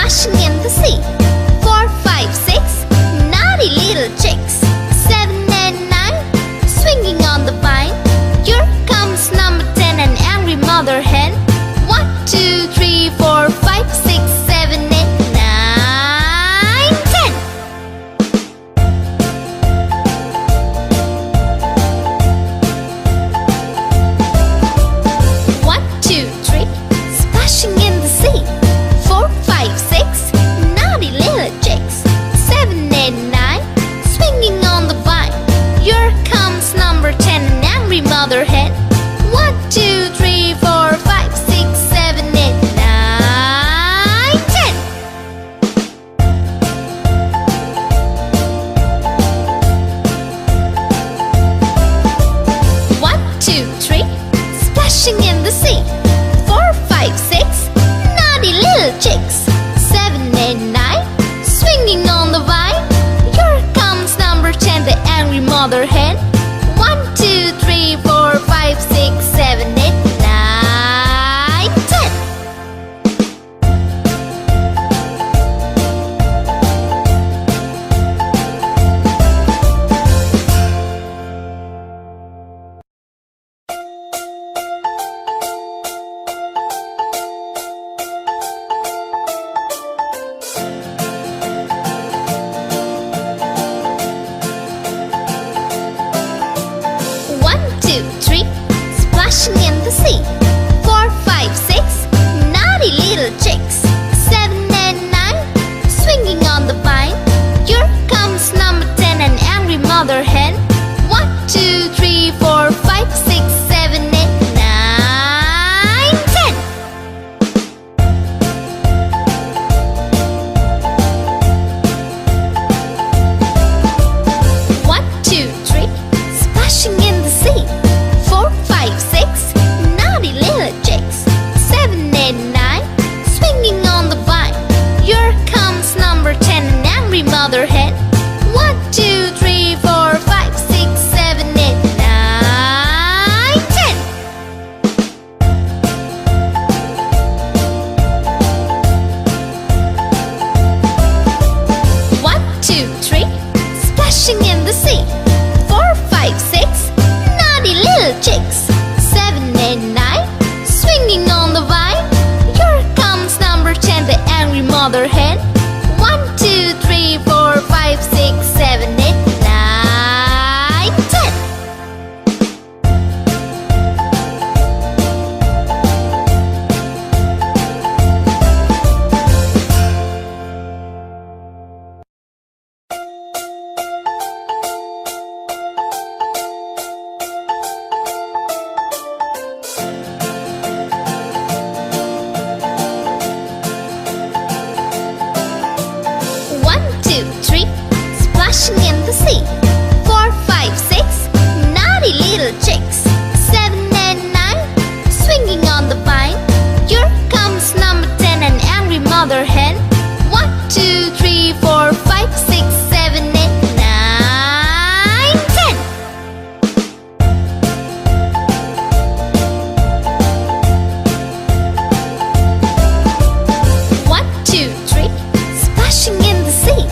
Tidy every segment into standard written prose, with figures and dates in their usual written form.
splashing in the sea. 4, 5, 6, naughty little chicks. 7 and 9, swinging on the vine. Here comes number 10, an angry mother hen. 1, 2, 3, 4, 5, 6, 7, 8, 9, 10. 1, 2, 3, splashing in the sea. 4, 5, 6, naughty little chicks. 7, 8, 9, swinging on the vine. Here comes number 10, an angry mother hen. 1, 2, 3, 4, 5, 6, 7, 8, 9, 10. 1, 2, 3, splashing in the sea. 4, 5, 6, naughty little chicks. 7, 8, 9, swinging on the vine. Here comes number 10, the angry mother hen. 1, 2, 3, 4, 5, 6, 7, 8, 9, 10. 1, 2, 3, splashing in the sea. 4, 5, 6, naughty little chicks. 7 and 9, swinging on the vine. Here comes number 10, an angry mother hen. 1, 2, 3, 4, 5, 6, 7, 8, 9, 10. 1, 2, 3, splashing in the sea. 4, 5, 6, naughty little chicks. 7, 8, 9, swinging on the vine. Here comes number 10, an angry mother hen. 1, 2, 3, 4, 5, 6, 7, 8, 9, 10. 1, 2, 3, splashing in the sea. 4, 5, 6, naughty little chicks. 7, 8, 9, swinging on the vine. Here comes number 10, the angry mother hen. 1, 2, 3, 4, 5, 6, 7, 8, 9, 10. 1, 2, 3, splashing in the sea. 4, 5, 6, naughty little chicks. 7 and 9, swinging on the vine. Here comes number 10, an angry mother hen. 1, 2, 3, 4, 5, 6, 7, 8, 9, 10. 1, 2, 3, splashing in the sea.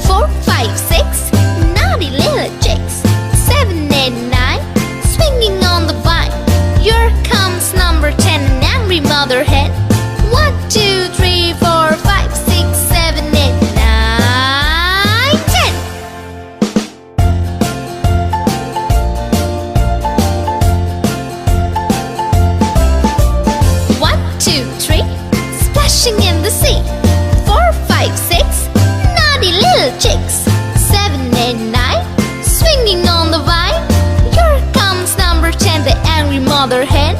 4, 5, 6, naughty little chicks. 7, 8, 9, swinging on the vine. Here comes number 10, an angry mother hen. 1, 2, 3, 4, 5, 6, 7, 8, 9, 10. 1, 2, 3, splashing in the sea. 4, 5, 6, naughty little chicks. 7, 8, 9, swinging on the vine. Here comes number 10, the angry mother hen.